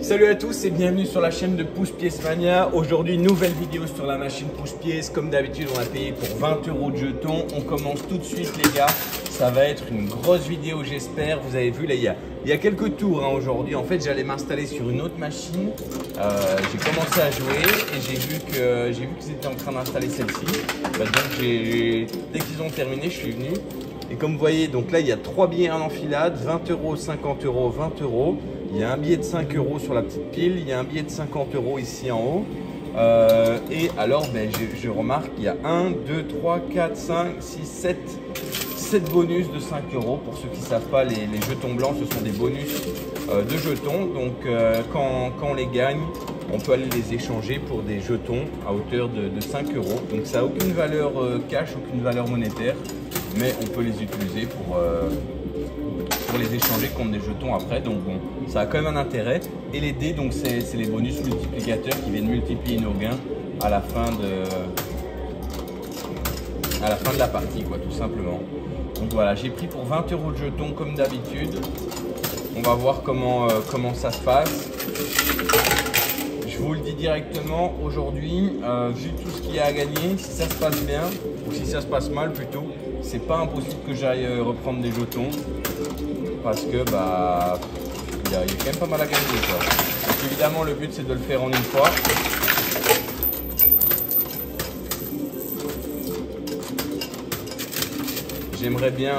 Salut à tous et bienvenue sur la chaîne de Pousse-Pièce Mania. Aujourd'hui, nouvelle vidéo sur la machine Pousse-Pièce. Comme d'habitude, on a payé pour 20 € de jetons. On commence tout de suite les gars. Ça va être une grosse vidéo j'espère. Vous avez vu là, il y a quelques tours aujourd'hui. En fait, j'allais m'installer sur une autre machine. J'ai commencé à jouer et j'ai vu qu'ils étaient en train d'installer celle-ci. Donc dès qu'ils ont terminé, je suis venu. Et comme vous voyez, donc là, il y a 3 billets en enfilade, 20 €, 50 €, 20 €. Il y a un billet de 5 € sur la petite pile, il y a un billet de 50 € ici en haut. Et alors, je remarque qu'il y a 1, 2, 3, 4, 5, 6, 7 bonus de 5 €. Pour ceux qui ne savent pas, les jetons blancs, ce sont des bonus de jetons. Donc, quand on les gagne, on peut aller les échanger pour des jetons à hauteur de 5 €. Donc, ça n'a aucune valeur cash, aucune valeur monétaire, mais on peut les utiliser pour les échanger contre des jetons après. Donc bon, ça a quand même un intérêt. Et les dés, donc c'est les bonus multiplicateurs qui viennent multiplier nos gains à la fin de la partie, quoi, tout simplement. Donc voilà, j'ai pris pour 20 € de jetons comme d'habitude. On va voir comment ça se passe. Je vous le dis directement, aujourd'hui, vu tout ce qu'il y a à gagner, si ça se passe bien ou si ça se passe mal plutôt, c'est pas impossible que j'aille reprendre des jetons. Parce que il y a quand même pas mal à gagner, quoi. Donc évidemment le but c'est de le faire en une fois. J'aimerais bien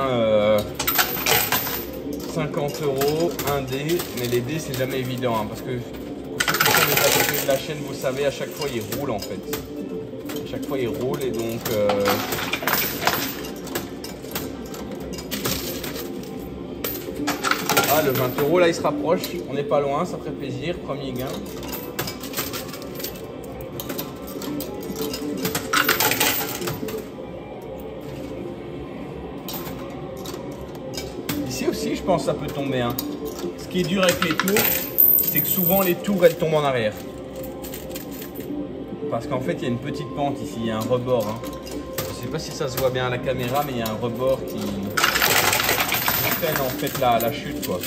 50 €, un dé, mais les dés c'est jamais évident hein, parce que pour ceux qui sont des abonnés de la chaîne, vous savez, à chaque fois ils roulent en fait. À chaque fois ils roulent et donc le 20 € là il se rapproche, on n'est pas loin, ça ferait plaisir, premier gain. Ici aussi je pense que ça peut tomber. Hein. Ce qui est dur avec les tours, c'est que souvent les tours elles tombent en arrière. Parce qu'en fait il y a une petite pente ici, il y a un rebord. Hein. Je ne sais pas si ça se voit bien à la caméra, mais il y a un rebord qui freine en fait la chute, quoi.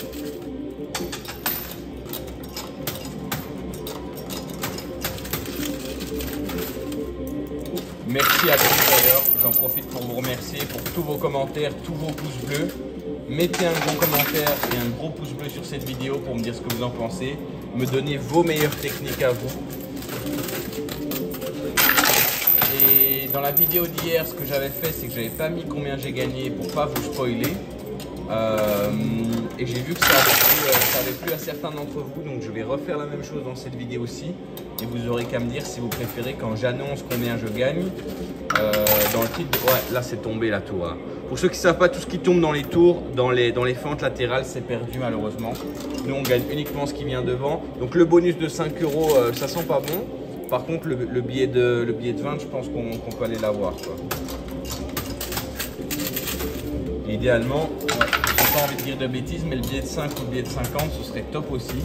Merci à tous d'ailleurs, j'en profite pour vous remercier pour tous vos commentaires, tous vos pouces bleus. Mettez un gros commentaire et un gros pouce bleu sur cette vidéo pour me dire ce que vous en pensez. Me donner vos meilleures techniques à vous. Et dans la vidéo d'hier, ce que j'avais fait, c'est que j'avais pas mis combien j'ai gagné pour pas vous spoiler. Et j'ai vu que ça avait plu à certains d'entre vous, donc je vais refaire la même chose dans cette vidéo-ci. Et vous aurez qu'à me dire si vous préférez quand j'annonce combien je gagne. Dans le titre, ouais, là c'est tombé la tour. Hein. Pour ceux qui ne savent pas, tout ce qui tombe dans les tours, dans les fentes latérales, c'est perdu malheureusement. Nous on gagne uniquement ce qui vient devant. Donc le bonus de 5 €, ça sent pas bon. Par contre le billet de 20, je pense qu'on peut aller l'avoir. Idéalement, j'ai pas envie de dire de bêtises, mais le billet de 5 ou le billet de 50, ce serait top aussi.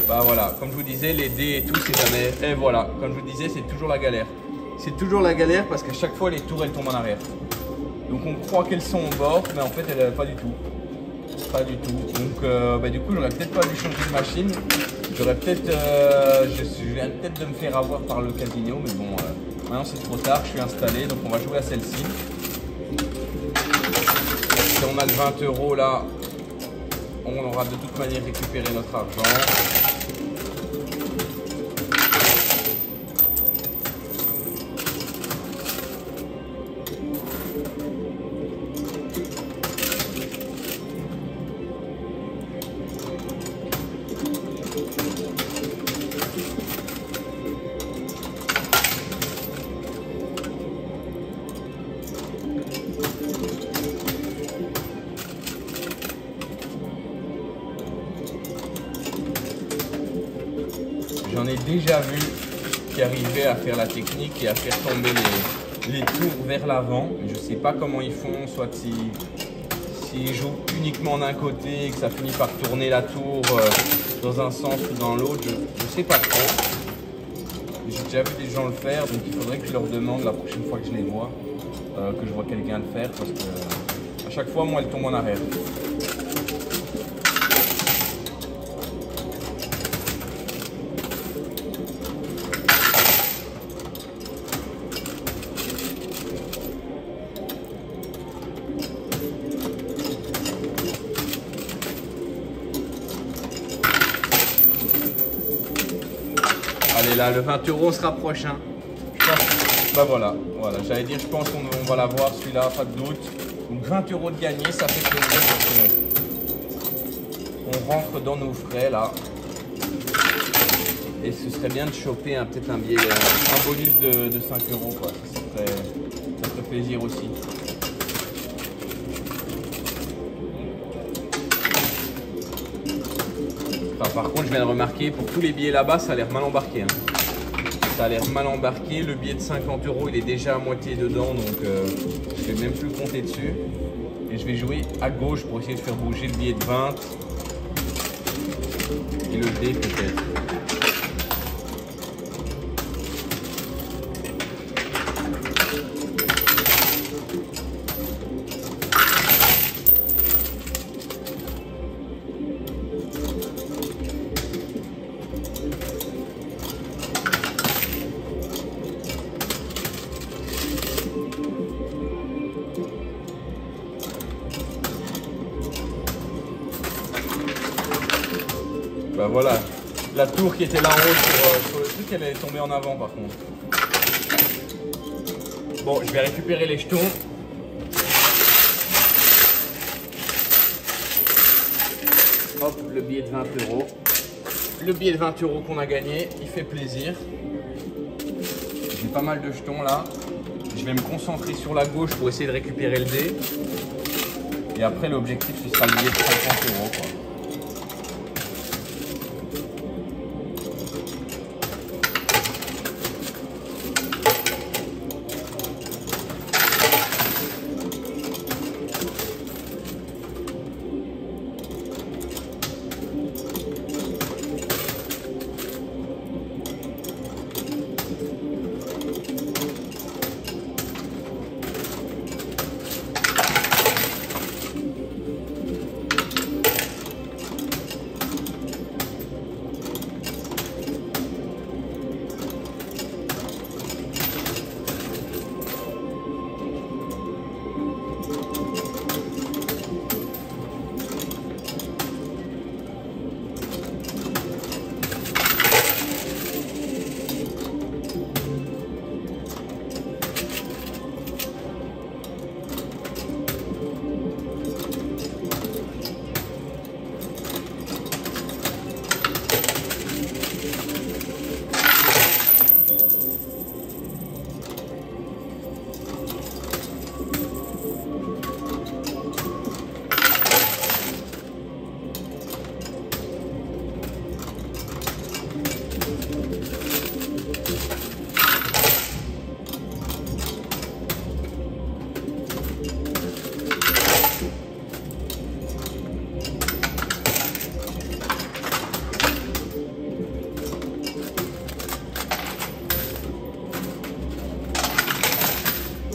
Bah voilà, comme je vous disais, les dés et tout, c'est jamais... Et voilà, comme je vous disais, c'est toujours la galère. C'est toujours la galère parce qu'à chaque fois, les tours, elles tombent en arrière. Donc on croit qu'elles sont au bord, mais en fait, pas du tout. Pas du tout. Donc du coup, j'aurais peut-être pas dû changer de machine. J'aurais peut-être... je viens peut-être de me faire avoir par le casino, mais bon, maintenant c'est trop tard, je suis installé, donc on va jouer à celle-ci. Si on a le 20 € là, on aura de toute manière récupéré notre argent. J'en ai déjà vu qui arrivaient à faire la technique et à faire tomber les tours vers l'avant. Je ne sais pas comment ils font, soit s'ils jouent uniquement d'un côté et que ça finit par tourner la tour dans un sens ou dans l'autre, je ne sais pas trop. J'ai déjà vu des gens le faire, donc il faudrait que je leur demande la prochaine fois que je les vois, que je vois quelqu'un le faire, parce que à chaque fois, moi, elle tombe en arrière. est là, le 20 € se rapproche. Hein. Bah voilà, j'allais dire, je pense qu'on va l'avoir celui-là, pas de doute. Donc 20 € de gagné, ça fait plaisir. On rentre dans nos frais là. Et ce serait bien de choper peut-être un bonus de 5 € quoi. Ça ferait plaisir aussi. Enfin, par contre, je viens de remarquer, pour tous les billets là-bas, ça a l'air mal embarqué. Hein. Ça a l'air mal embarqué. Le billet de 50 €, il est déjà à moitié dedans, donc je vais même plus compter dessus. Et je vais jouer à gauche pour essayer de faire bouger le billet de 20 et le dé peut-être. Bah voilà, la tour qui était là en haut sur le truc, elle est tombée en avant par contre. Bon, je vais récupérer les jetons. Hop, le billet de 20 €. Le billet de 20 € qu'on a gagné, il fait plaisir. J'ai pas mal de jetons là. Je vais me concentrer sur la gauche pour essayer de récupérer le dé. Et après, l'objectif, ce sera le billet de 50 € quoi.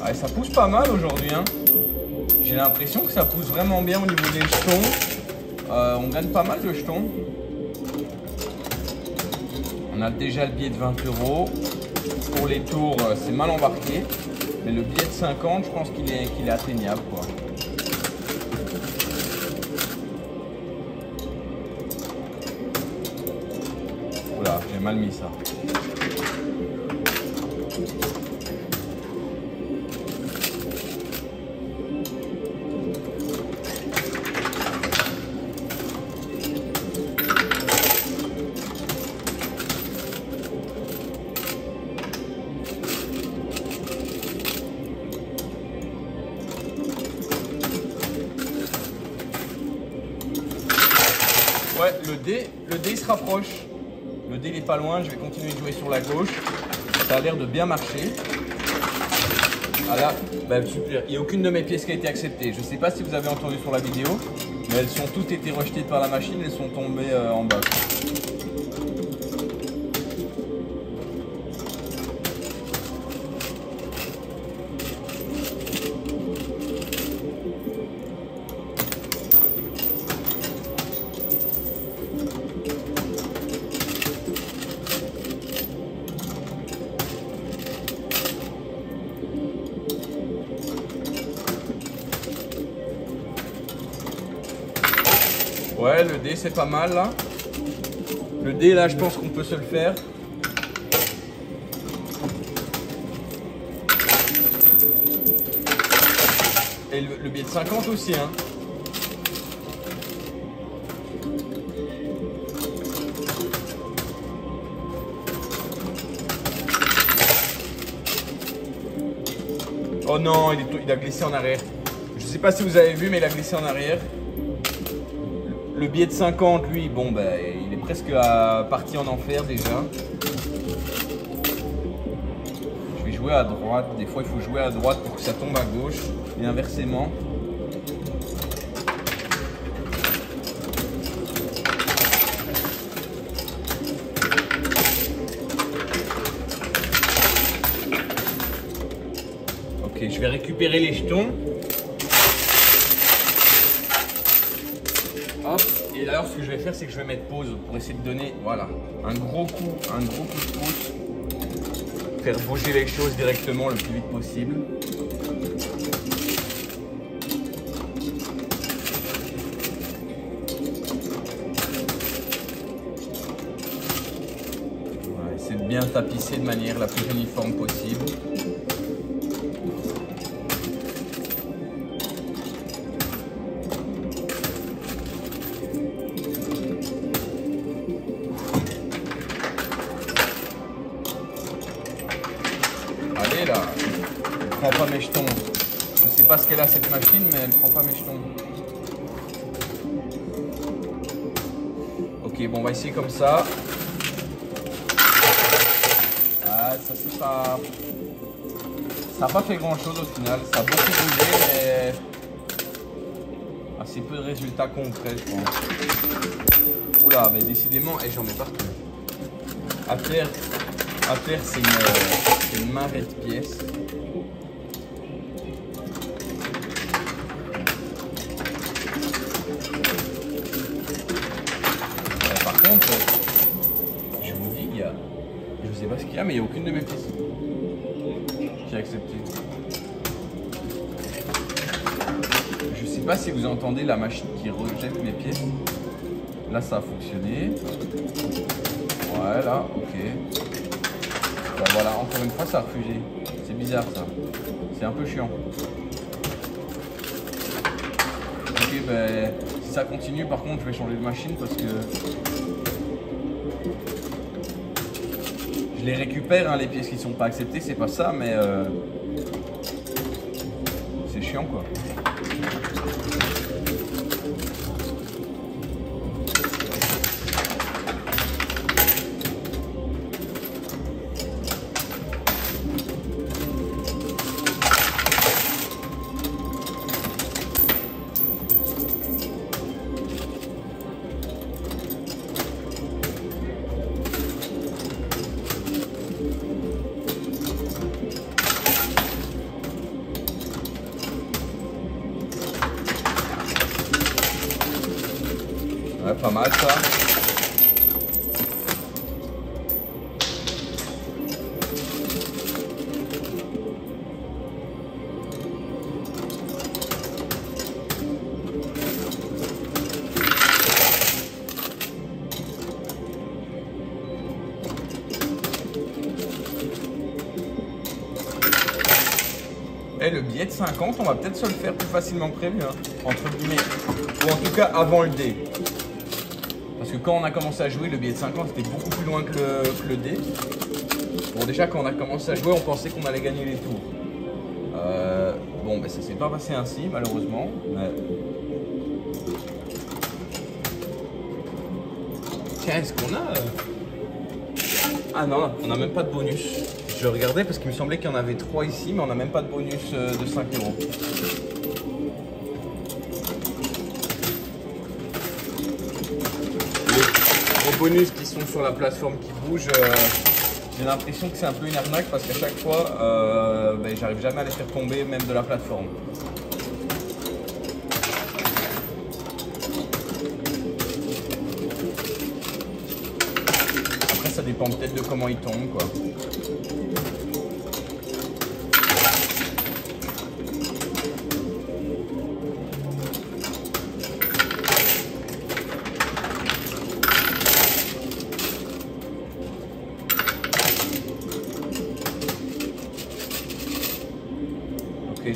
Ah, ça pousse pas mal aujourd'hui. Hein. J'ai l'impression que ça pousse vraiment bien au niveau des jetons. On gagne pas mal de jetons. On a déjà le billet de 20 €. Pour les tours, c'est mal embarqué. Mais le billet de 50, je pense qu'il est atteignable, quoi. Oula, j'ai mal mis ça. Ouais, le dé se rapproche. Le dé il est pas loin, je vais continuer de jouer sur la gauche. Ça a l'air de bien marcher. Ah là, bah super. Il n'y a aucune de mes pièces qui a été acceptée. Je ne sais pas si vous avez entendu sur la vidéo, mais elles sont toutes été rejetées par la machine, elles sont tombées en bas. Ouais, le dé c'est pas mal là. Le dé là, je pense qu'on peut se le faire. Et le billet de 50 aussi, hein. Oh non, il a glissé en arrière. Je sais pas si vous avez vu, mais il a glissé en arrière. Le billet de 50, lui, bon, ben, il est presque parti en enfer déjà. Je vais jouer à droite. Des fois, il faut jouer à droite pour que ça tombe à gauche. Et inversement. Ok, je vais récupérer les jetons. Hop, et là, ce que je vais faire, c'est que je vais mettre pause pour essayer de donner, voilà, un gros coup de pouce. Faire bouger les choses directement le plus vite possible. Voilà, essayer de bien tapisser de manière la plus uniforme possible. Allez là, elle prend pas mes jetons. Je sais pas ce qu'elle a cette machine, mais elle prend pas mes jetons. Ok, bon, on va essayer comme ça. Ah, ça c'est pas... Ça n'a pas fait grand chose au final. Ça a beaucoup bougé, mais assez peu de résultats concrets, je pense. Oula, mais décidément, et j'en mets partout. À terre, c'est une marée de pièces. Par contre, je vous dis, je sais pas ce qu'il y a, mais il n'y a aucune de mes pièces qui a accepté. Je sais pas si vous entendez la machine qui rejette mes pièces. Là, ça a fonctionné. Voilà, ok. Ben voilà, encore une fois, ça a refusé. C'est bizarre ça. C'est un peu chiant. Ok, ben si ça continue, par contre, je vais changer de machine parce que je les récupère, hein, les pièces qui sont pas acceptées, c'est pas ça, mais c'est chiant quoi. Ouais, pas mal ça. Et le billet de 50, on va peut-être se le faire plus facilement que prévu, hein, entre guillemets. Ou en tout cas avant le dé. Parce que quand on a commencé à jouer, le billet de 50 était beaucoup plus loin que le dé. Bon, déjà quand on a commencé à jouer, on pensait qu'on allait gagner les tours. Bon, ben ça s'est pas passé ainsi, malheureusement. Mais... Tiens, est-ce qu'on a... Ah non, on n'a même pas de bonus. Je regardais parce qu'il me semblait qu'il y en avait 3 ici, mais on n'a même pas de bonus de 5 €. Les bonus qui sont sur la plateforme qui bougent, j'ai l'impression que c'est un peu une arnaque parce qu'à chaque fois, ben, j'arrive jamais à les faire tomber même de la plateforme. Après ça dépend peut-être de comment ils tombent quoi.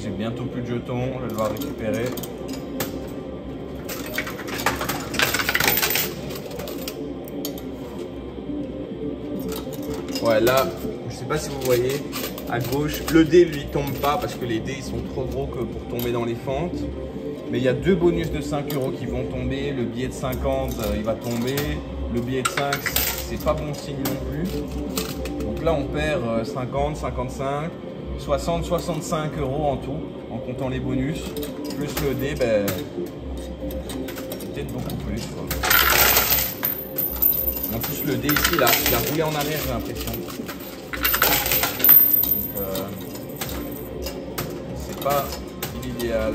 j'ai bientôt plus de jetons, je vais devoir récupérer. Ouais, là, je sais pas si vous voyez, à gauche, le dé lui tombe pas parce que les dés ils sont trop gros que pour tomber dans les fentes. Mais il y a deux bonus de 5 € qui vont tomber. Le billet de 50, il va tomber. Le billet de 5, c'est pas bon signe non plus. Donc là, on perd 50, 55, 60, 65 € en tout, en comptant les bonus. Plus le dé, ben, peut-être beaucoup plus, quoi. En plus, le dé ici, là, il a roulé en arrière, j'ai l'impression. C'est pas l'idéal.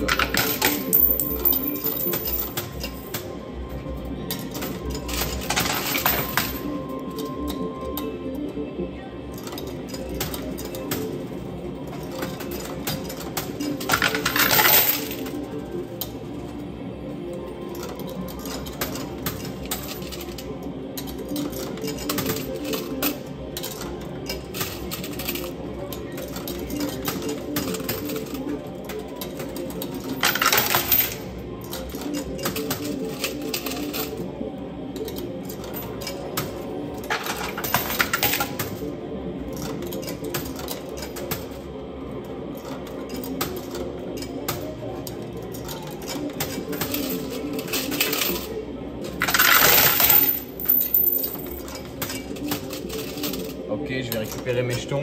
Ok, je vais récupérer mes jetons.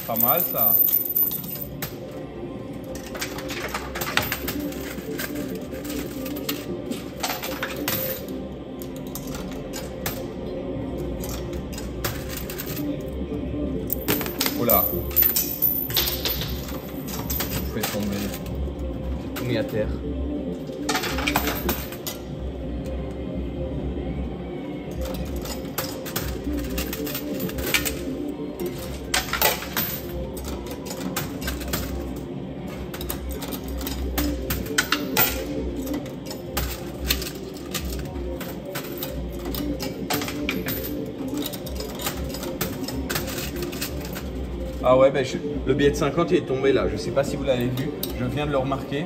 Pas mal ça. Oula. Je fais tomber. J'ai tout mis à terre. Ah ouais, ben le billet de 50 il est tombé là, je sais pas si vous l'avez vu, je viens de le remarquer.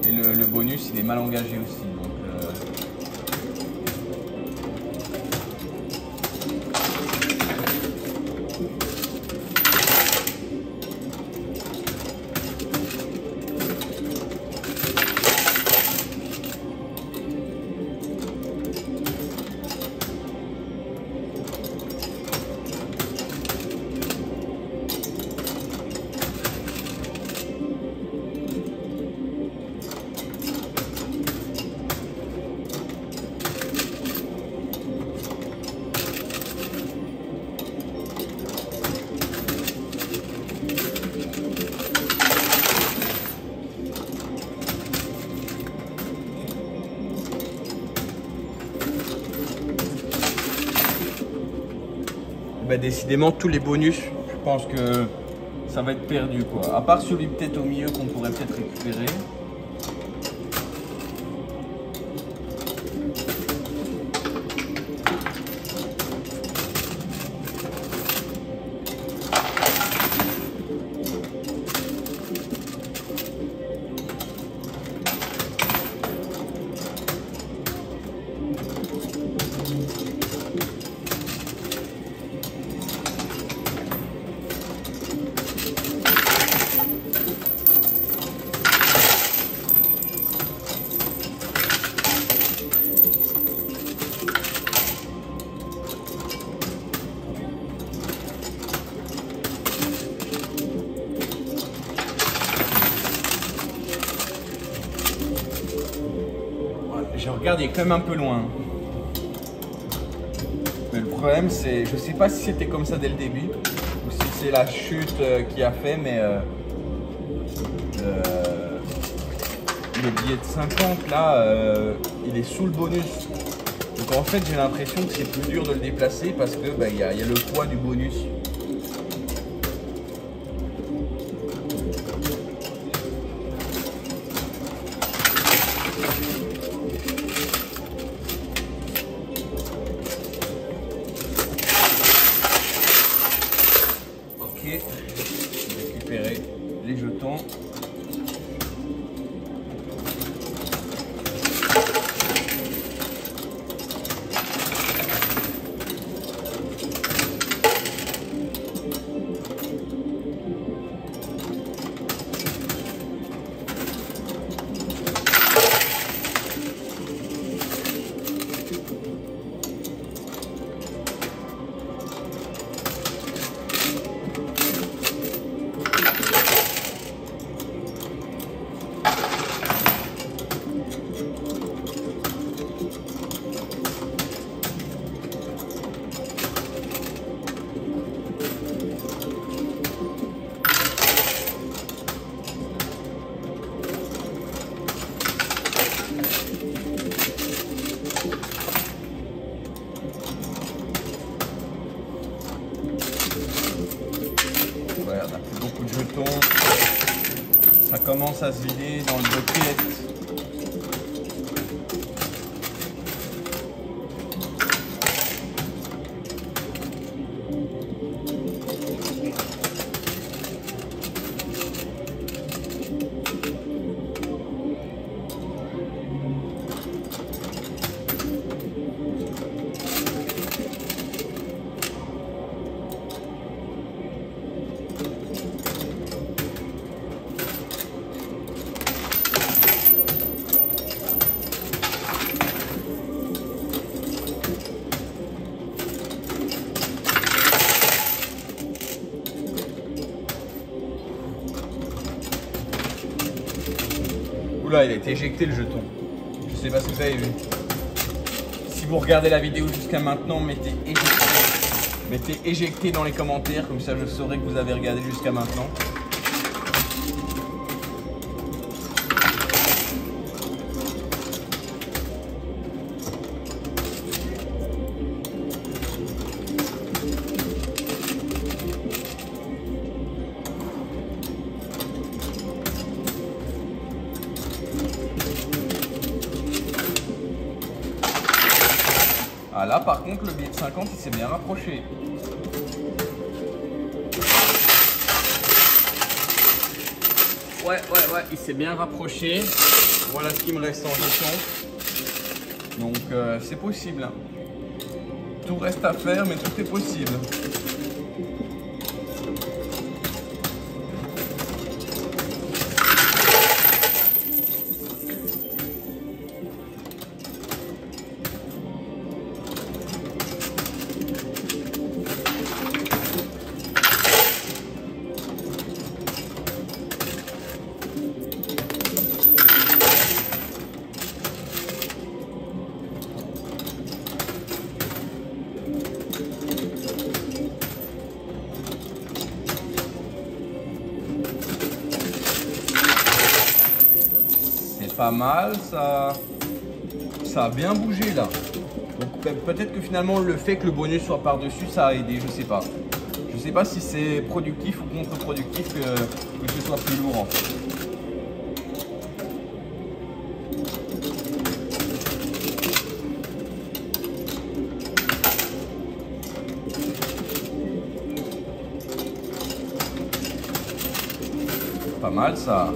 Et le bonus il est mal engagé aussi. Donc, bah, décidément tous les bonus, je pense que ça va être perdu quoi. À part celui peut-être au milieu qu'on pourrait peut-être récupérer. Je regarde, il est quand même un peu loin. Mais le problème, c'est, je sais pas si c'était comme ça dès le début ou si c'est la chute qui a fait, mais le billet de 50 là, il est sous le bonus. Donc en fait, j'ai l'impression que c'est plus dur de le déplacer parce que bah, y a le poids du bonus. Ok, récupérer les jetons. Voilà, on a plus beaucoup de jetons. Ça commence à se vider dans le bucket. Oula, il a été éjecté le jeton. Je sais pas si vous avez vu. Si vous regardez la vidéo jusqu'à maintenant, mettez éjecté dans les commentaires, comme ça je saurai que vous avez regardé jusqu'à maintenant. Ah là par contre le billet de 50 il s'est bien rapproché. Ouais, il s'est bien rapproché. Voilà ce qui me reste en jetons. Donc c'est possible. Tout reste à faire mais tout est possible. Pas mal, ça a bien bougé là. Donc peut-être que finalement le fait que le bonus soit par-dessus ça a aidé, je sais pas. Je sais pas si c'est productif ou contre-productif que ce soit plus lourd en fait. Pas mal ça.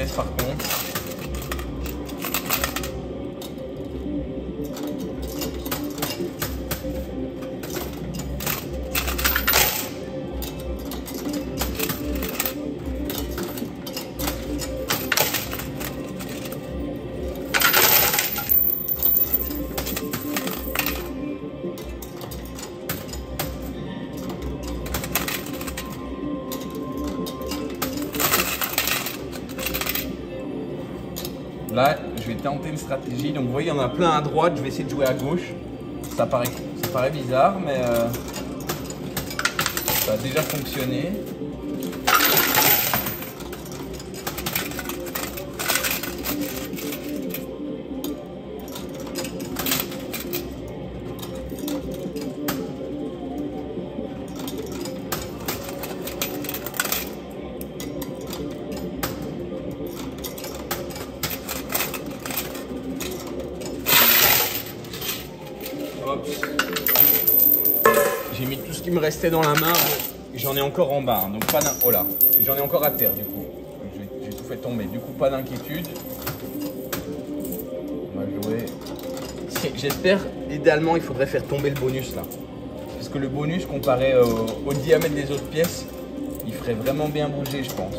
m'intéresse par contre. Là, je vais tenter une stratégie. Donc, vous voyez, il y en a plein à droite. Je vais essayer de jouer à gauche. Ça paraît bizarre, mais ça a déjà fonctionné. J'ai mis tout ce qui me restait dans la main, j'en ai encore en bas, donc pas oh là, j'en ai encore à terre du coup, j'ai tout fait tomber, du coup pas d'inquiétude. On va jouer, j'espère, idéalement il faudrait faire tomber le bonus là, parce que le bonus comparé au diamètre des autres pièces, il ferait vraiment bien bouger je pense.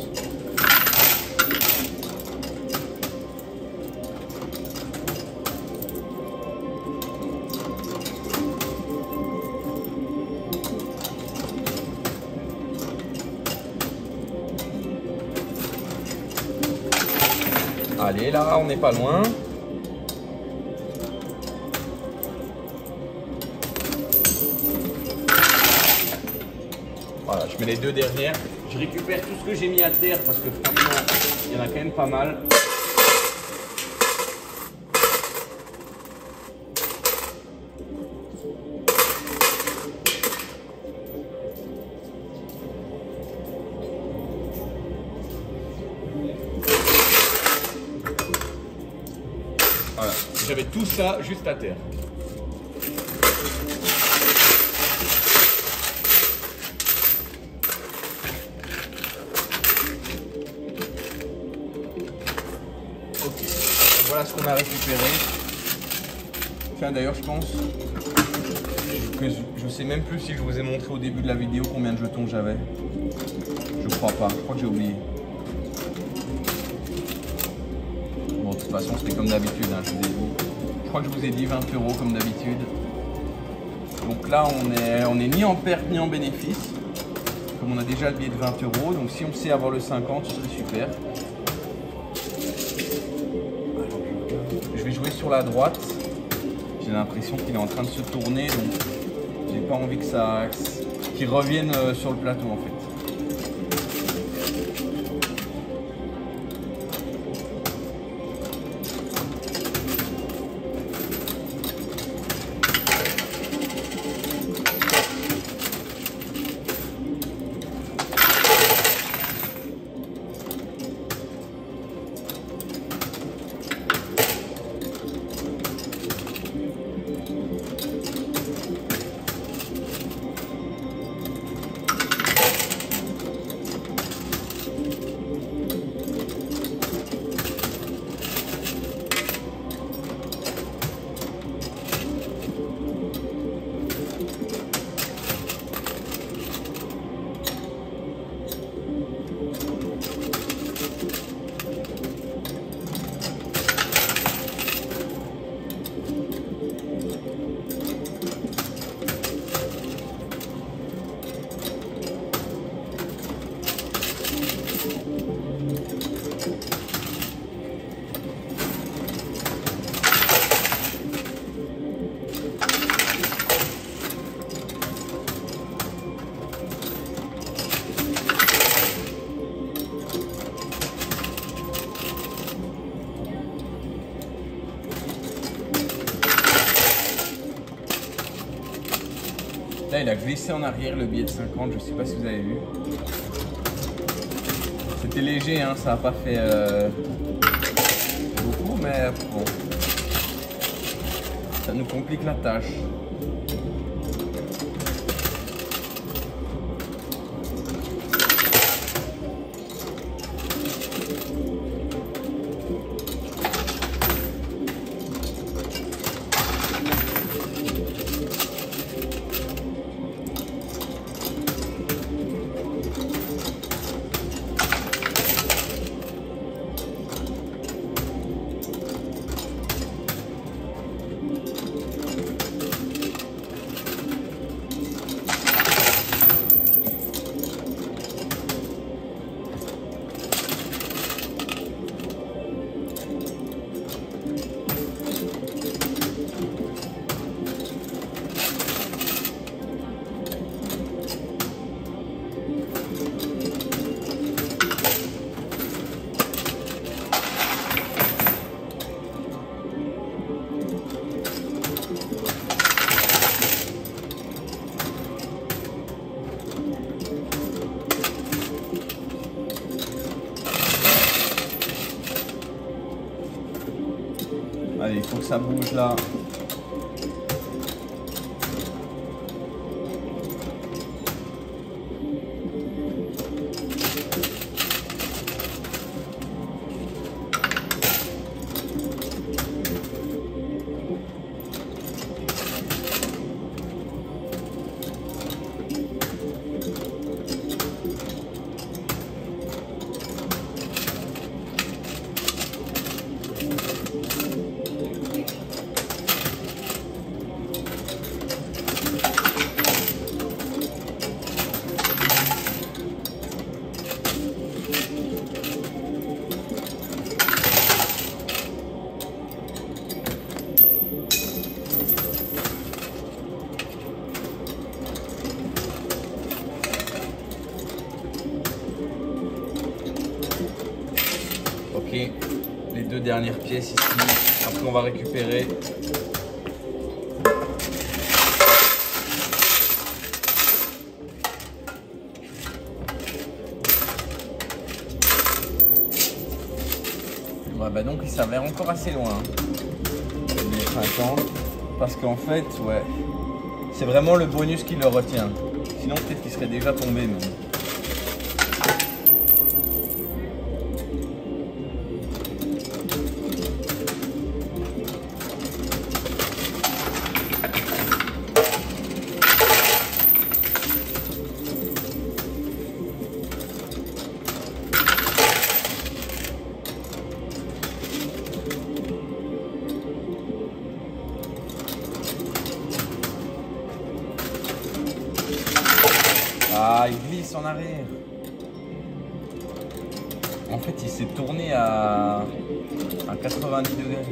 Allez, là, on n'est pas loin. Voilà, je mets les deux derrière. Je récupère tout ce que j'ai mis à terre parce que franchement, il y en a quand même pas mal. Voilà, j'avais tout ça juste à terre. Ok, voilà ce qu'on a récupéré. Tiens, d'ailleurs, je pense que je sais même plus si je vous ai montré au début de la vidéo combien de jetons j'avais. Je crois pas, je crois que j'ai oublié. Bon, de toute façon, c'était comme d'habitude, hein, je crois que je vous ai dit 20 € comme d'habitude. Donc là, on est ni en perte ni en bénéfice. Comme on a déjà le billet de 20 €, donc si on sait avoir le 50, ce serait super. Je vais jouer sur la droite. J'ai l'impression qu'il est en train de se tourner, donc j'ai pas envie que qu'il revienne sur le plateau en fait. Là, il a glissé en arrière le billet de 50, je ne sais pas si vous avez vu. C'était léger, hein, ça n'a pas fait beaucoup, mais bon, ça nous complique la tâche. Allez, il faut que ça bouge là. Ok, les deux dernières pièces ici, après on va récupérer. Ouais, bah donc il s'avère encore assez loin. Parce qu'en fait, ouais, c'est vraiment le bonus qui le retient. Sinon peut-être qu'il serait déjà tombé même. Ah, il glisse en arrière. En fait, il s'est tourné à 90 degrés.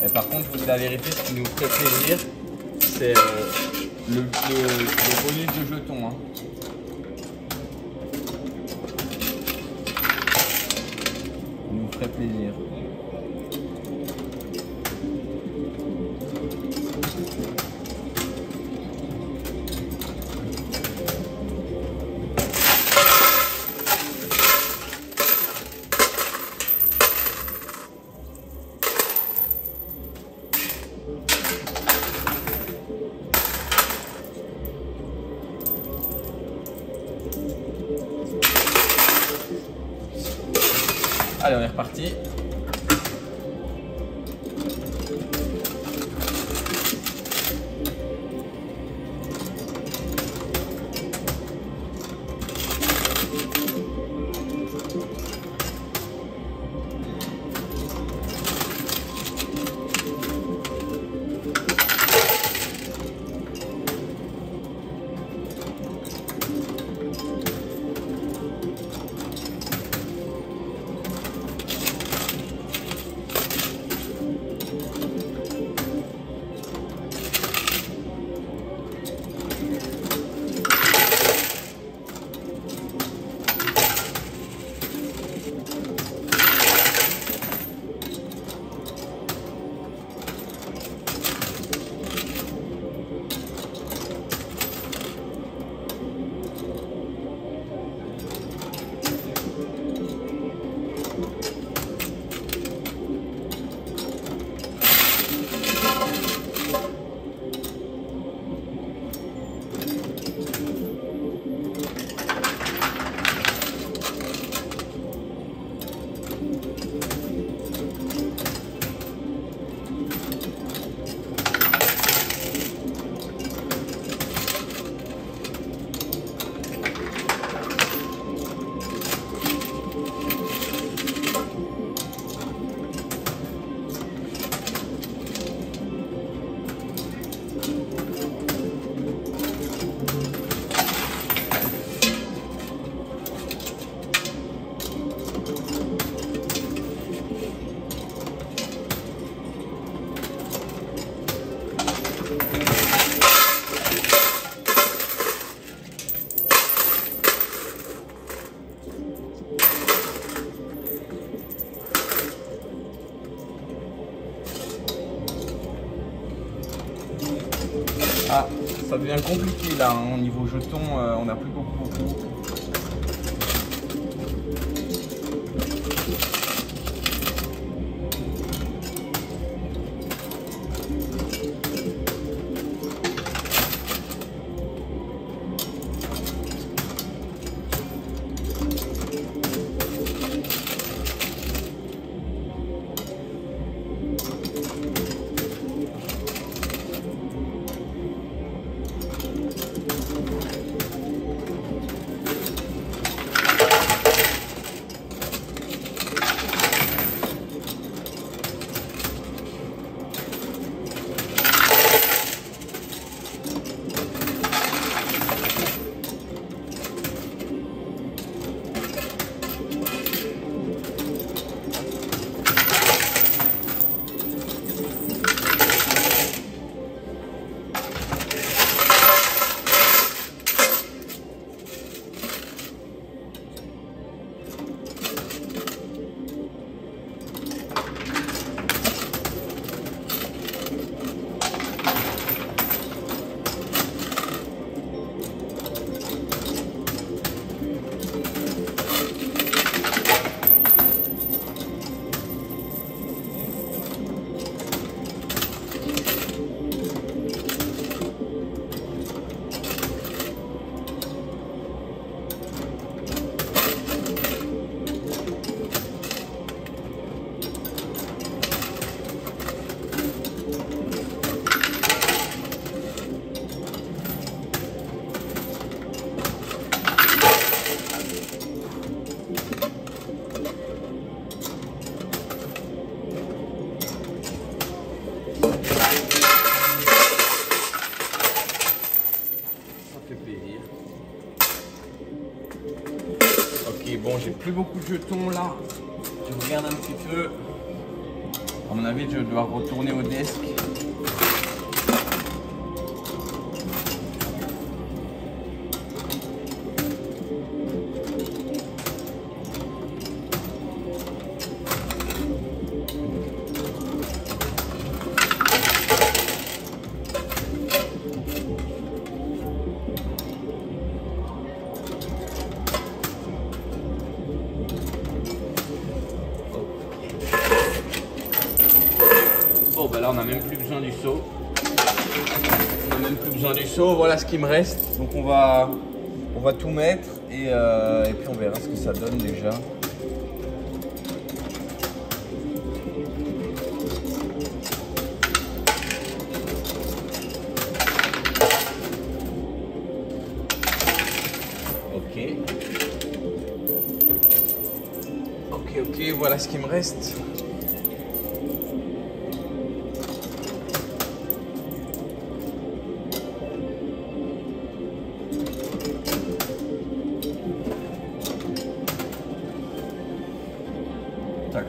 Et par contre, vous dites la vérité, ce qui nous fait plaisir, c'est le bonus de jetons. Hein. Ça nous ferait plaisir. Allez, on est reparti. ça devient compliqué là, hein. Au niveau jetons, on n'a plus beaucoup. Ok, bon, j'ai plus beaucoup de jetons là. Je regarde un petit peu. À mon avis, je vais devoir retourner au desk. Bon, ben là, on n'a même plus besoin du seau. On n'a même plus besoin du seau. Voilà ce qui me reste. Donc, on va tout mettre et puis on verra ce que ça donne déjà. Ok, voilà ce qui me reste.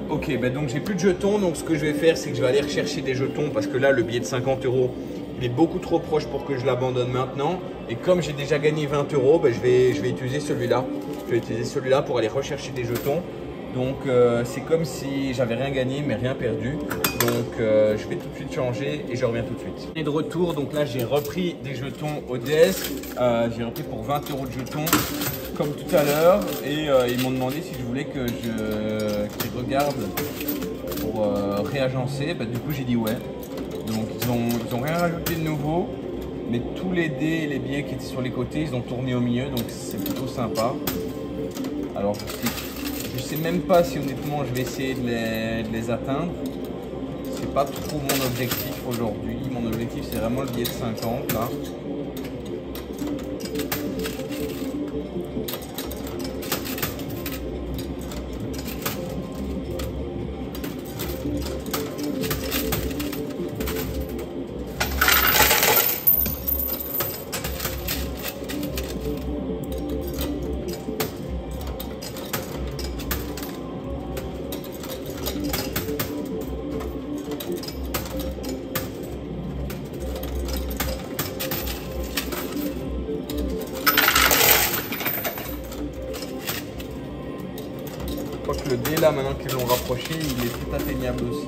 Ok, ben donc j'ai plus de jetons, donc ce que je vais faire c'est que je vais aller rechercher des jetons parce que là le billet de 50 € il est beaucoup trop proche pour que je l'abandonne maintenant, et comme j'ai déjà gagné 20 €, ben je vais utiliser celui-là. Je vais utiliser celui-là pour aller rechercher des jetons. Donc c'est comme si j'avais rien gagné mais rien perdu. Donc je vais tout de suite changer et je reviens tout de suite. Et de retour, donc là j'ai repris des jetons au desk. J'ai repris pour 20 € de jetons comme tout à l'heure, et ils m'ont demandé si je voulais que qu'ils regardent pour réagencer. Bah, du coup j'ai dit ouais. Donc ils ont rien rajouté de nouveau, mais tous les dés et les billets qui étaient sur les côtés ils ont tourné au milieu, donc c'est plutôt sympa. Alors je sais même pas si honnêtement je vais essayer de les atteindre. C'est pas trop mon objectif aujourd'hui. Mon objectif c'est vraiment le billet de 50 là. Je crois que le dé là, maintenant qu'ils l'ont rapproché, il est tout atteignable aussi.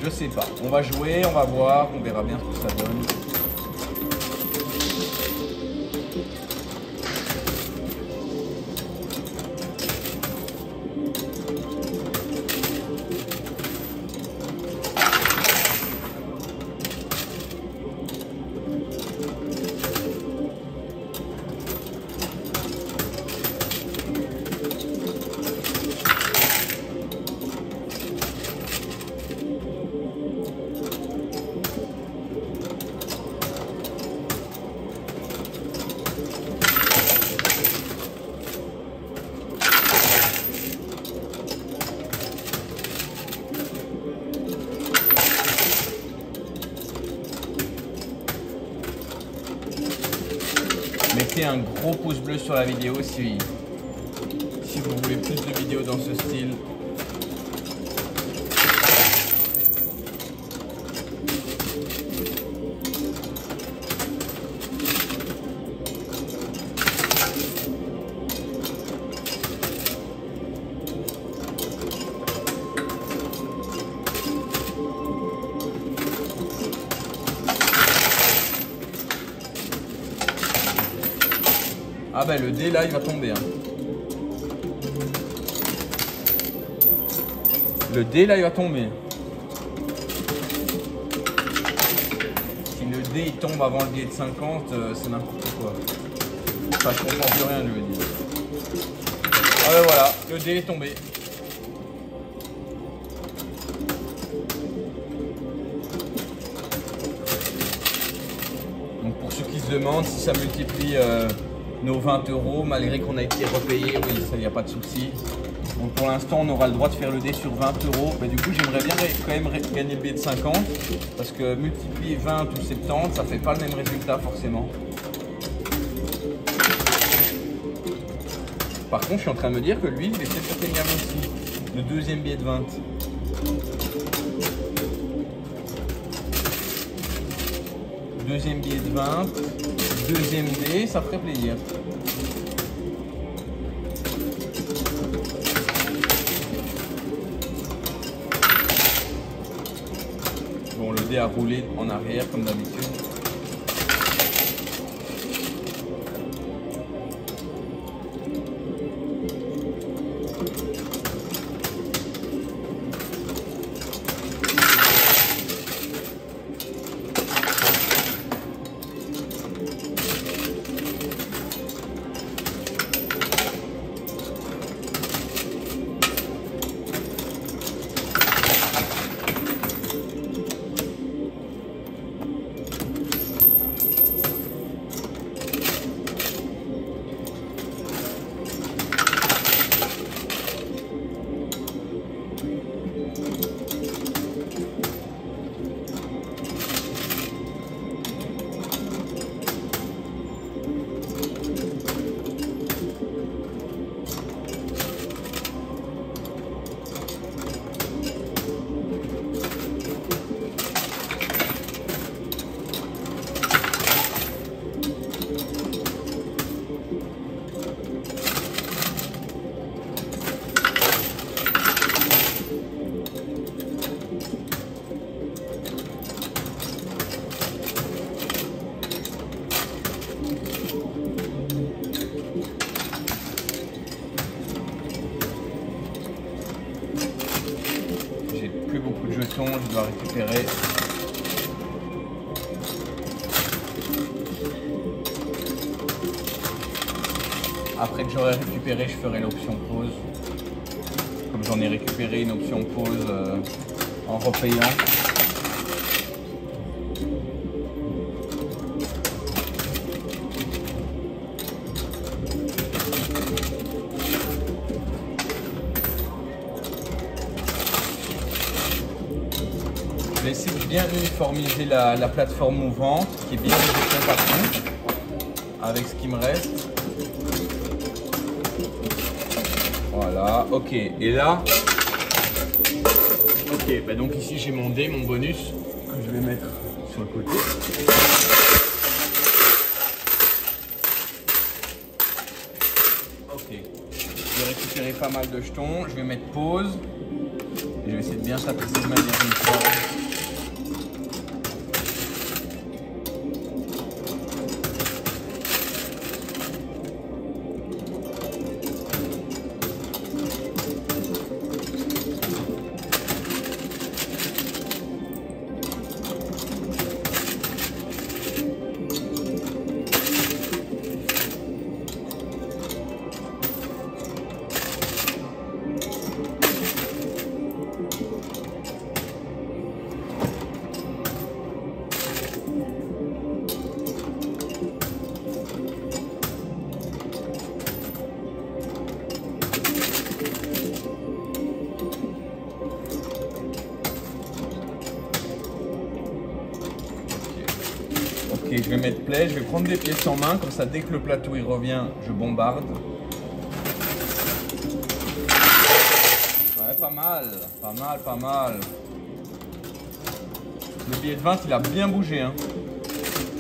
Je sais pas. On va jouer, on va voir, on verra bien ce que ça donne. un gros pouce bleu sur la vidéo si vous voulez plus de vidéos dans ce style. Ah ben le dé là il va tomber. Hein. Le dé là il va tomber. Si le dé il tombe avant le billet de 50, c'est n'importe quoi. Enfin je comprends plus rien je veux dire. Ah ben voilà, le dé est tombé. Donc pour ceux qui se demandent si ça multiplie nos 20 € malgré qu'on a été repayé, oui, ça il n'y a pas de souci. Donc pour l'instant on aura le droit de faire le dé sur 20 €. Mais du coup j'aimerais bien quand même gagner le billet de 50 parce que multiplier 20 ou 70 ça fait pas le même résultat forcément. Par contre je suis en train de me dire que lui il est peut-être atteignable aussi. Le deuxième billet de 20. Deuxième billet de 20. Deuxième dé, ça ferait plaisir. Bon, le dé a roulé en arrière comme d'habitude. Plus beaucoup de jetons, je dois récupérer. Après que j'aurai récupéré, je ferai l'option pause. Comme j'en ai récupéré une option pause en repayant. Je vais essayer de bien uniformiser la plateforme mouvante, qui est bien les partout, avec ce qui me reste. Voilà, ok. Et là, ok, bah donc ici j'ai mon dé, mon bonus, que je vais mettre sur le côté. Ok, je vais récupérer pas mal de jetons, je vais mettre pause. Et je vais essayer de bien tapisser de manière uniforme. et je vais mettre play. Je vais prendre des pièces en main, comme ça dès que le plateau il revient, je bombarde. Ouais, pas mal, pas mal, pas mal. Le billet de 20 il a bien bougé, hein.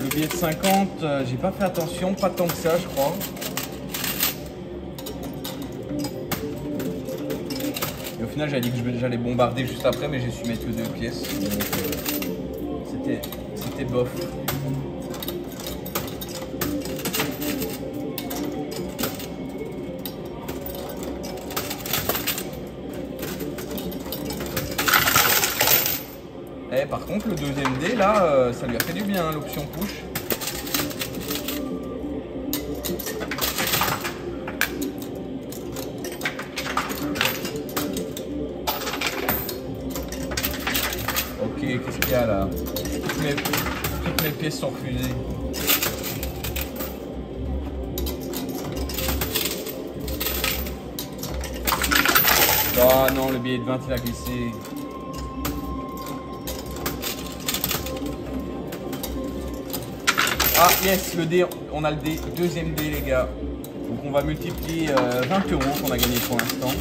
Le billet de 50, j'ai pas fait attention, pas tant que ça je crois. Et au final j'avais dit que j'allais bombarder juste après, mais j'ai su mettre que 2 pièces. Donc c'était bof. Eh, par contre le deuxième dé là, ça lui a fait du bien, hein, l'option push. Ok, qu'est-ce qu'il y a là? Toutes mes pièces sont refusées. Oh non, le billet de 20 il a glissé. Ah yes, le dé, on a le dé, deuxième dé les gars. Donc on va multiplier 20 € qu'on a gagné pour l'instant.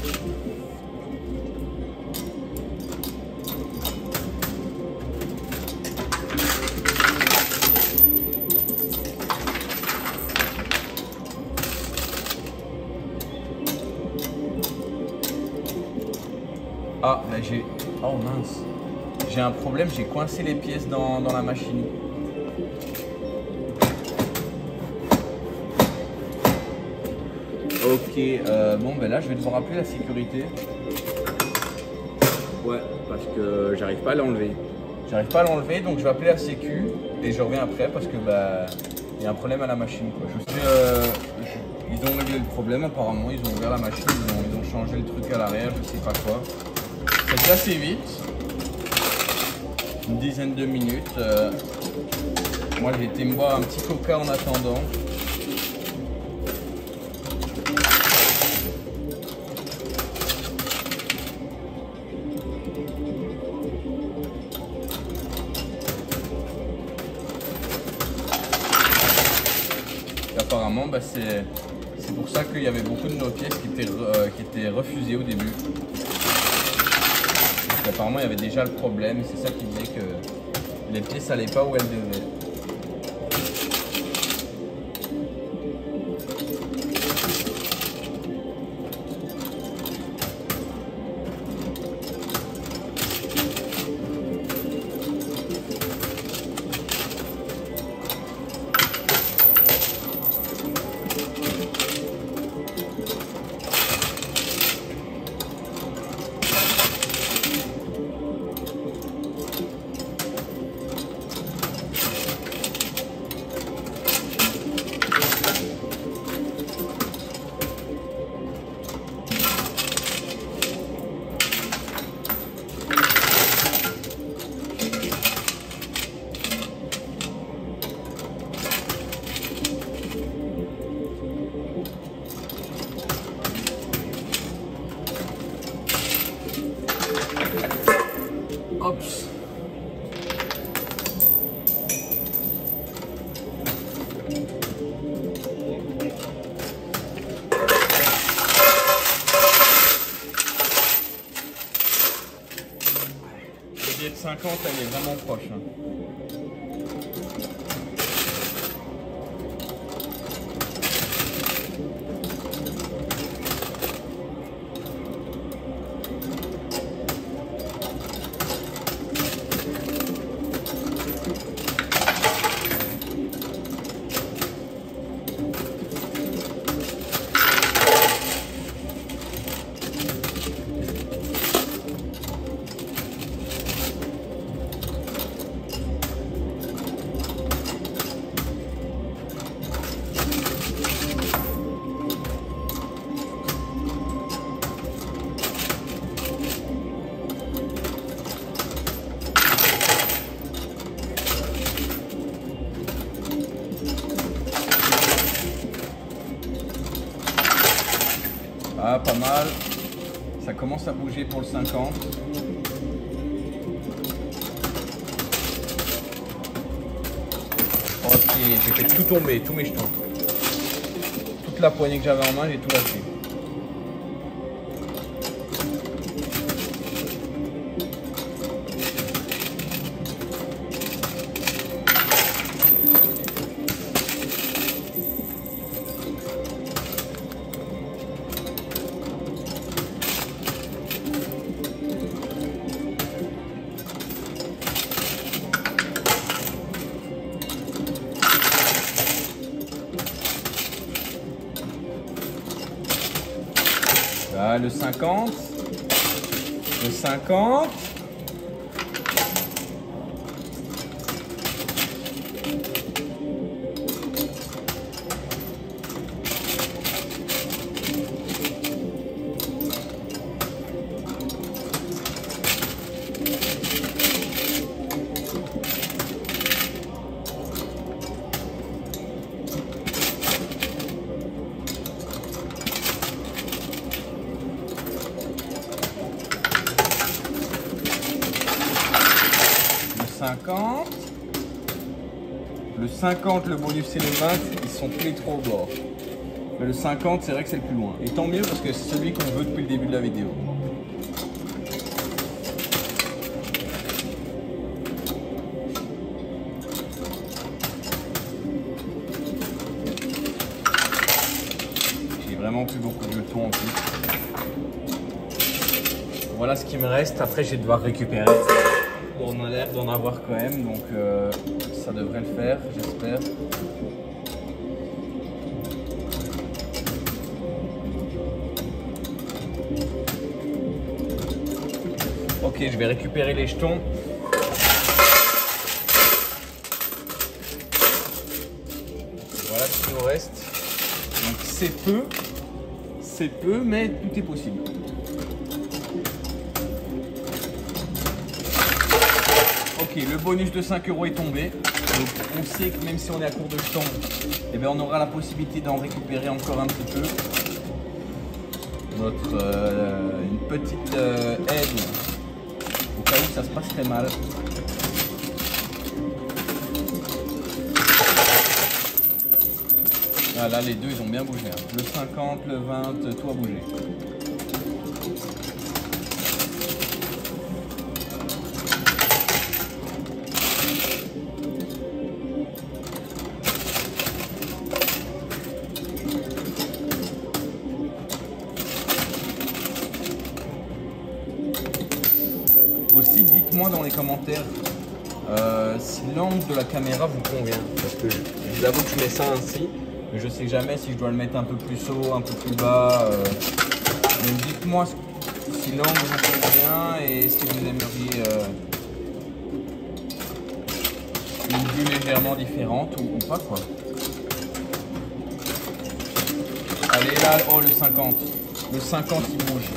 Ah là j'ai... Oh mince. J'ai un problème, j'ai coincé les pièces dans la machine. Ok, bon ben là je vais devoir appeler la sécurité. Ouais, parce que j'arrive pas à l'enlever. J'arrive pas à l'enlever, donc je vais appeler la sécu et je reviens après parce que bah il y a un problème à la machine quoi. Ils ont réglé le problème apparemment, ils ont ouvert la machine, ils ont changé le truc à l'arrière, je sais pas quoi. C'est assez vite, une dizaine de minutes. Moi j'ai été me boire un petit coca en attendant. Apparemment, bah, c'est pour ça qu'il y avait beaucoup de nos pièces qui étaient refusées au début. Apparemment, il y avait déjà le problème et c'est ça qui disait que les pièces n'allaient pas où elles devaient. Oups. Le billet de 50, elle est vraiment proche. Hein. Ah, pas mal. Ça commence à bouger pour le 50. Ok, j'ai fait tout tomber, tous mes jetons. Toute la poignée que j'avais en main, j'ai tout lâché. Là, le 50. Le 50. Le 50, le bonus et le 20, ils sont tous les trois au bord. Mais le 50, c'est vrai que c'est le plus loin. Et tant mieux parce que c'est celui qu'on veut depuis le début de la vidéo. J'ai vraiment plus beaucoup de jetons en plus. Voilà ce qui me reste. Après, je vais devoir récupérer. Bon, on a l'air d'en avoir quand même, donc ça devrait le faire, j'espère. Ok, je vais récupérer les jetons. Voilà ce qu'il nous reste. Donc c'est peu, mais tout est possible. Ok, le bonus de 5 € est tombé. Donc on sait que même si on est à court de jetons, eh bien, on aura la possibilité d'en récupérer encore un petit peu. Une petite aide au cas où ça se passe très mal. Ah, là les deux ils ont bien bougé. Hein. Le 50, le 20, tout a bougé. Aussi, dites-moi dans les commentaires si l'angle de la caméra vous convient. Parce que je vous avoue que je mets ça ainsi, mais je sais jamais si je dois le mettre un peu plus haut, un peu plus bas. Donc dites-moi si l'angle vous convient et si vous aimeriez une vue légèrement différente ou pas quoi. Allez là, oh le 50. Le 50 il bouge.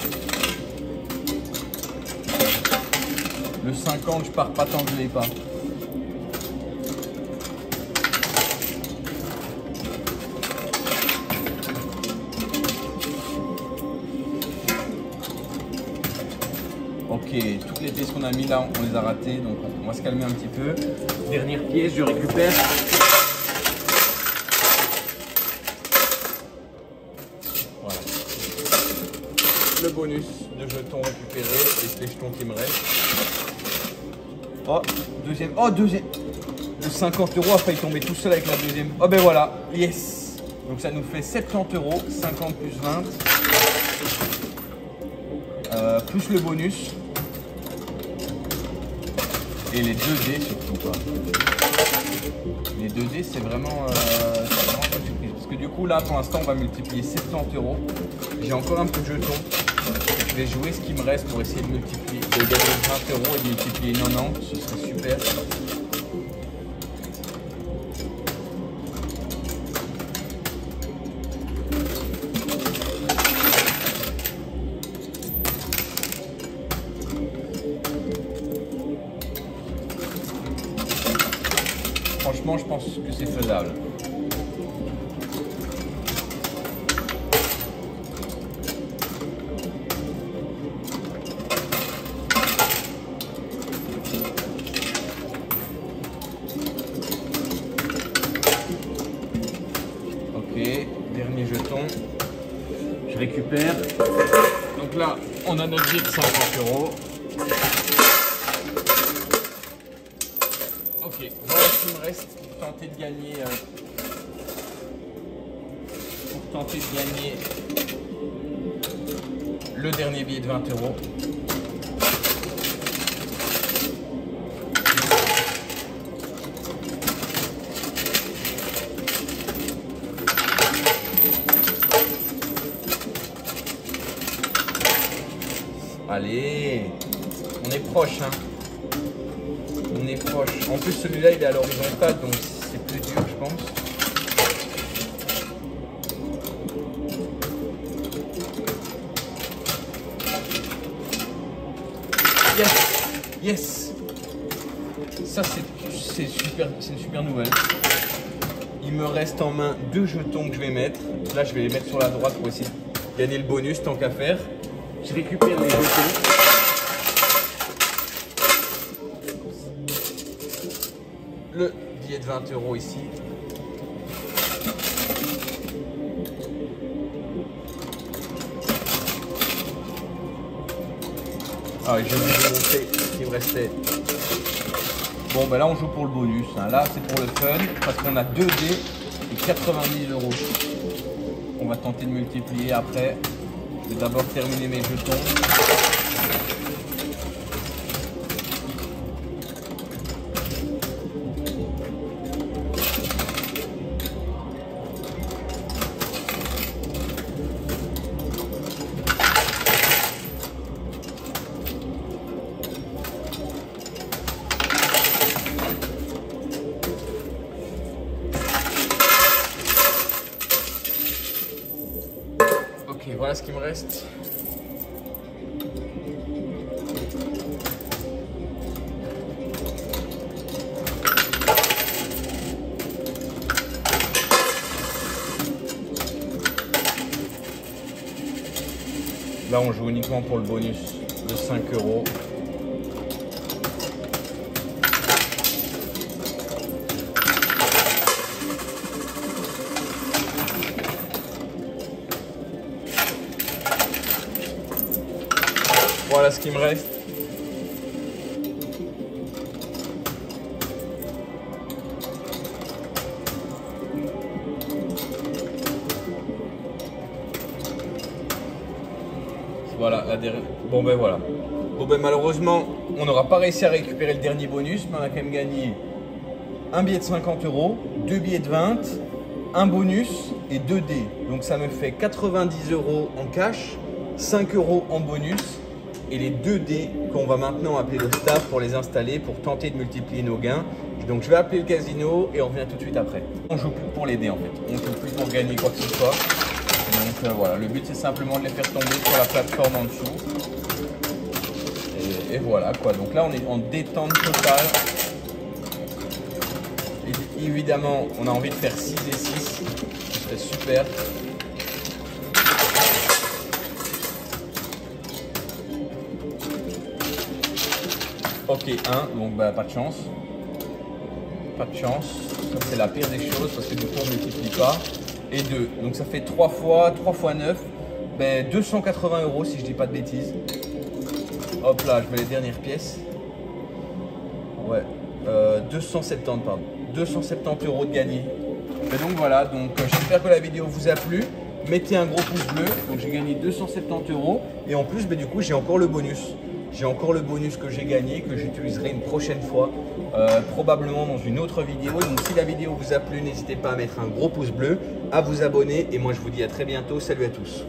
Le 50, je pars pas tant que je l'ai pas. Ok, toutes les pièces qu'on a mis là, on les a ratées, donc on va se calmer un petit peu. Dernière pièce, je récupère. Voilà. Le bonus de jetons récupérés et les jetons qui me restent. Oh, deuxième. Oh, deuxième. Le 50 € a failli tomber tout seul avec la deuxième. Oh, ben voilà. Yes. Donc ça nous fait 70 €. 50 plus 20. Plus le bonus. Et les 2D surtout. Quoi. Les 2D, c'est vraiment pas une surprise. Parce que du coup, là, pour l'instant, on va multiplier 70 €. J'ai encore un peu de jetons. Je vais jouer ce qui me reste pour essayer de multiplier, de gagner 20 € et de multiplier 90, ce serait super. Franchement, je pense que c'est faisable. récupère. Donc là, on a notre billet de 50 €. Ok, voilà ce qu'il me reste pour tenter de gagner. Le dernier billet de 20 €. Allez, on est proche, hein. On est proche. En plus, celui-là, il est à l'horizontale, donc c'est plus dur, je pense. Yes, yes. Ça, c'est une super nouvelle. Il me reste en main 2 jetons que je vais mettre. Là, je vais les mettre sur la droite pour essayer de gagner le bonus, tant qu'à faire. Je récupère les jetons. Le billet de 20 € ici. Ah, j'ai oublié de montrer ce qu'il me restait. Bon, ben là, on joue pour le bonus. Hein. Là, c'est pour le fun, parce qu'on a 2 dés et 90 €. On va tenter de multiplier après. Je vais d'abord terminer mes jetons. Ok, voilà ce qu'il me reste. Là, on joue uniquement pour le bonus de 5 €. Voilà ce qu'il me reste. Voilà, la dernière. Bon ben voilà. Bon ben malheureusement, on n'aura pas réussi à récupérer le dernier bonus, mais on a quand même gagné un billet de 50 €, 2 billets de 20, un bonus et 2 dés. Donc ça me fait 90 € en cash, 5 € en bonus et les 2 dés qu'on va maintenant appeler le staff pour les installer, pour tenter de multiplier nos gains. Donc je vais appeler le casino et on revient tout de suite après. On joue plus pour les dés en fait, on joue plus pour gagner quoi que ce soit. Donc voilà, le but c'est simplement de les faire tomber sur la plateforme en dessous. Et voilà quoi, donc là on est en détente totale. Et évidemment, on a envie de faire 6 et 6, ce serait super. Ok, 1, donc bah pas de chance. Pas de chance, ça c'est la pire des choses parce que du coup on ne multiplie pas. Et 2, donc ça fait 3 fois 9, ben 280 € si je dis pas de bêtises. Hop là, je mets les dernières pièces. Ouais, 270 pardon. 270 € de gagné. Et donc voilà, donc j'espère que la vidéo vous a plu. Mettez un gros pouce bleu. Donc j'ai gagné 270 € et en plus, ben, du coup, j'ai encore le bonus. J'ai encore le bonus que j'ai gagné, que j'utiliserai une prochaine fois, probablement dans une autre vidéo. Donc si la vidéo vous a plu, n'hésitez pas à mettre un gros pouce bleu, à vous abonner et moi je vous dis à très bientôt. Salut à tous.